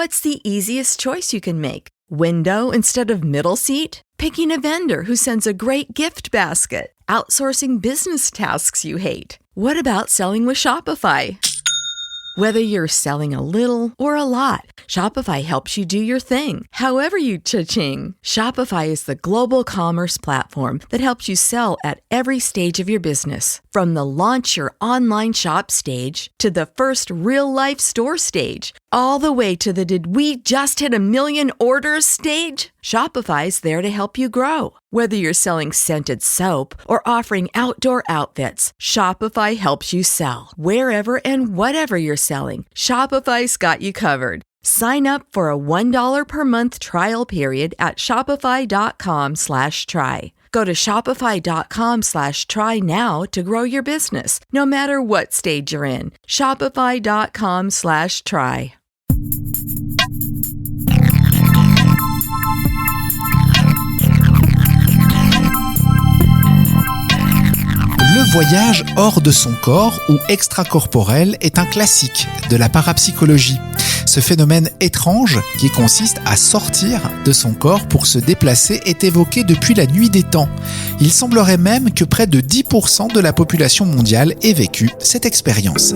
What's the easiest choice you can make? Window instead of middle seat? Picking a vendor who sends a great gift basket? Outsourcing business tasks you hate? What about selling with Shopify? Whether you're selling a little or a lot, Shopify helps you do your thing, however you cha-ching. Shopify is the global commerce platform that helps you sell at every stage of your business. From the launch your online shop stage to the first real-life store stage, all the way to the did we just hit a million orders stage? Shopify's there to help you grow. Whether you're selling scented soap or offering outdoor outfits, Shopify helps you sell. Wherever and whatever you're selling, Shopify's got you covered. Sign up for a $1 per month trial period at shopify.com/try. Go to shopify.com/try now to grow your business, no matter what stage you're in. Shopify.com/try. Le voyage hors de son corps ou extracorporel est un classique de la parapsychologie. Ce phénomène étrange qui consiste à sortir de son corps pour se déplacer est évoqué depuis la nuit des temps. Il semblerait même que près de 10% de la population mondiale ait vécu cette expérience.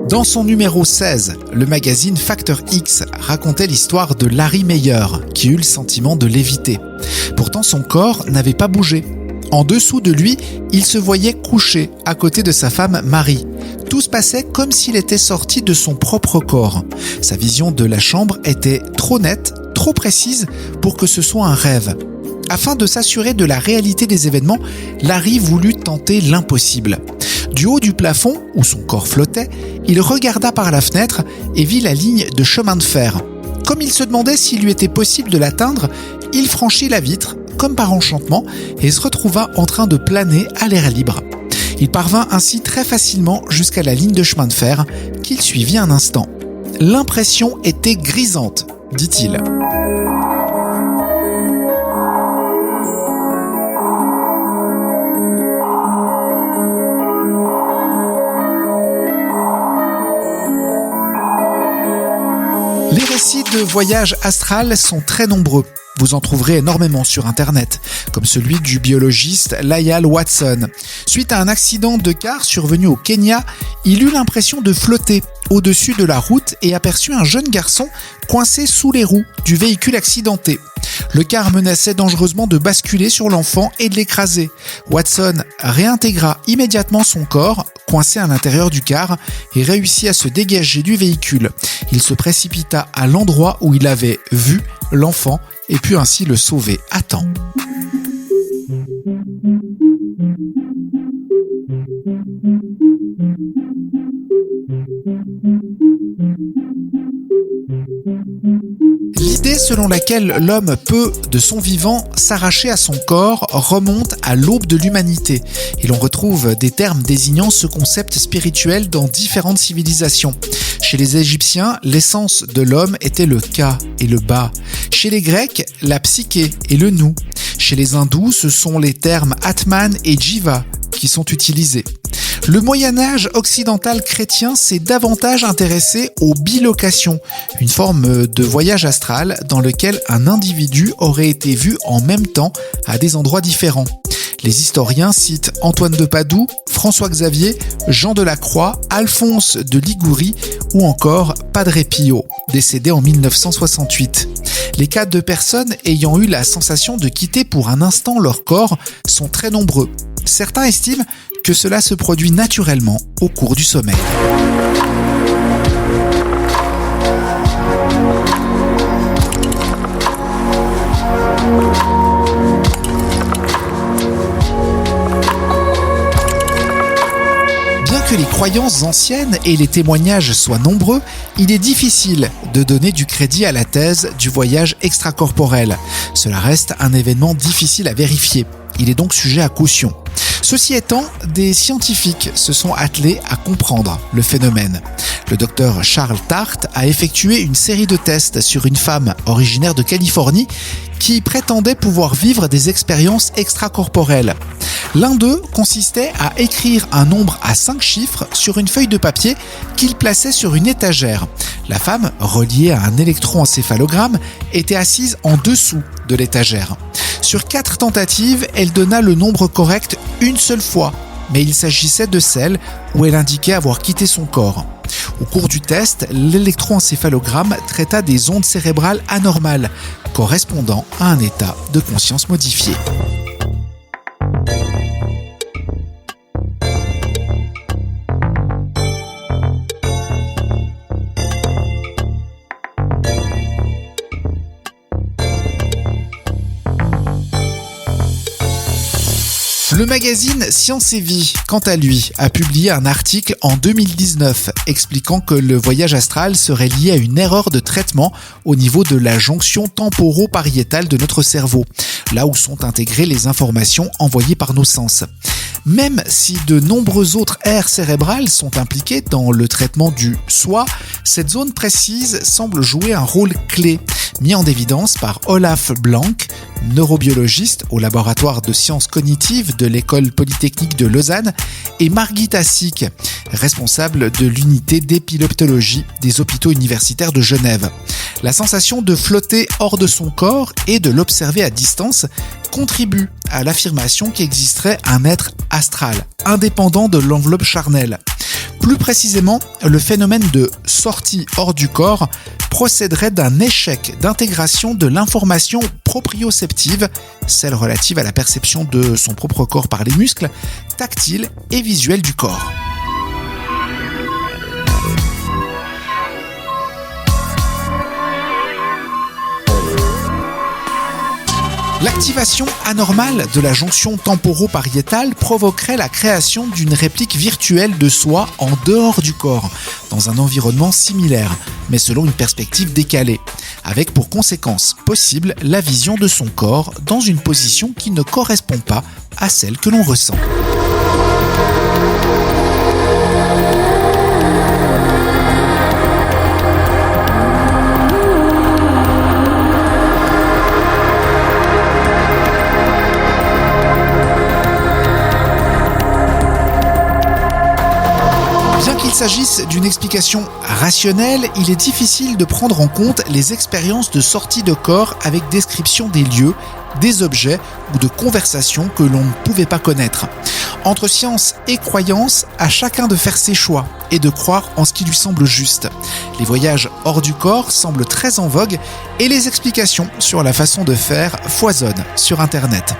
Dans son numéro 16, le magazine Factor X racontait l'histoire de Larry Meyer, qui eut le sentiment de léviter. Pourtant, son corps n'avait pas bougé. En dessous de lui, il se voyait couché à côté de sa femme Marie. Tout se passait comme s'il était sorti de son propre corps. Sa vision de la chambre était trop nette, trop précise pour que ce soit un rêve. Afin de s'assurer de la réalité des événements, Larry voulut tenter l'impossible. Du haut du plafond, où son corps flottait, il regarda par la fenêtre et vit la ligne de chemin de fer. Comme il se demandait s'il lui était possible de l'atteindre, il franchit la vitre, comme par enchantement, et se retrouva en train de planer à l'air libre. Il parvint ainsi très facilement jusqu'à la ligne de chemin de fer, qu'il suivit un instant. L'impression était grisante, dit-il. Les récits de voyage astral sont très nombreux. Vous en trouverez énormément sur Internet, comme celui du biologiste Lyall Watson. Suite à un accident de car survenu au Kenya, il eut l'impression de flotter au-dessus de la route et aperçut un jeune garçon coincé sous les roues du véhicule accidenté. Le car menaçait dangereusement de basculer sur l'enfant et de l'écraser. Watson réintégra immédiatement son corps, coincé à l'intérieur du car, et réussit à se dégager du véhicule. Il se précipita à l'endroit où il avait vu l'enfant et put ainsi le sauver à temps. L'idée selon laquelle l'homme peut, de son vivant, s'arracher à son corps remonte à l'aube de l'humanité, et l'on retrouve des termes désignant ce concept spirituel dans différentes civilisations. Chez les Égyptiens, l'essence de l'homme était le Ka et le Ba. Chez les Grecs, la psyché et le nous. Chez les Hindous, ce sont les termes Atman et Jiva qui sont utilisés. Le Moyen-Âge occidental chrétien s'est davantage intéressé aux bilocations, une forme de voyage astral dans lequel un individu aurait été vu en même temps à des endroits différents. Les historiens citent Antoine de Padoue, François Xavier, Jean de la Croix, Alphonse de Liguori ou encore Padre Pio, décédé en 1968. Les cas de personnes ayant eu la sensation de quitter pour un instant leur corps sont très nombreux. Certains estiment que cela se produit naturellement au cours du sommeil. Bien que les croyances anciennes et les témoignages soient nombreux, il est difficile de donner du crédit à la thèse du voyage extracorporel. Cela reste un événement difficile à vérifier. Il est donc sujet à caution. Ceci étant, des scientifiques se sont attelés à comprendre le phénomène. Le docteur Charles Tart a effectué une série de tests sur une femme originaire de Californie qui prétendait pouvoir vivre des expériences extracorporelles. L'un d'eux consistait à écrire un nombre à 5 chiffres sur une feuille de papier qu'il plaçait sur une étagère. La femme, reliée à un électroencéphalogramme, était assise en dessous de l'étagère. Sur 4 tentatives, elle donna le nombre correct une seule fois, mais il s'agissait de celle où elle indiquait avoir quitté son corps. Au cours du test, l'électroencéphalogramme traita des ondes cérébrales anormales, correspondant à un état de conscience modifié. Le magazine Science et Vie, quant à lui, a publié un article en 2019 expliquant que le voyage astral serait lié à une erreur de traitement au niveau de la jonction temporo-pariétale de notre cerveau, là où sont intégrées les informations envoyées par nos sens. Même si de nombreuses autres aires cérébrales sont impliquées dans le traitement du soi, cette zone précise semble jouer un rôle clé, mis en évidence par Olaf Blank, neurobiologiste au laboratoire de sciences cognitives de l'école polytechnique de Lausanne, et Margita Sick, responsable de l'unité d'épileptologie des hôpitaux universitaires de Genève. La sensation de flotter hors de son corps et de l'observer à distance contribue à l'affirmation qu'existerait un être astral, indépendant de l'enveloppe charnelle. Plus précisément, le phénomène de sortie hors du corps procéderait d'un échec d'intégration de l'information proprioceptive, celle relative à la perception de son propre corps par les muscles, tactile et visuelle du corps. L'activation anormale de la jonction temporo-pariétale provoquerait la création d'une réplique virtuelle de soi en dehors du corps, dans un environnement similaire, mais selon une perspective décalée, avec pour conséquence possible la vision de son corps dans une position qui ne correspond pas à celle que l'on ressent. Qu'il s'agisse d'une explication rationnelle, il est difficile de prendre en compte les expériences de sortie de corps avec description des lieux, des objets ou de conversations que l'on ne pouvait pas connaître. Entre science et croyance, à chacun de faire ses choix et de croire en ce qui lui semble juste. Les voyages hors du corps semblent très en vogue et les explications sur la façon de faire foisonnent sur Internet.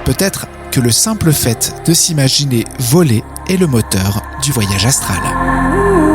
Peut-être que le simple fait de s'imaginer voler est le moteur du voyage astral.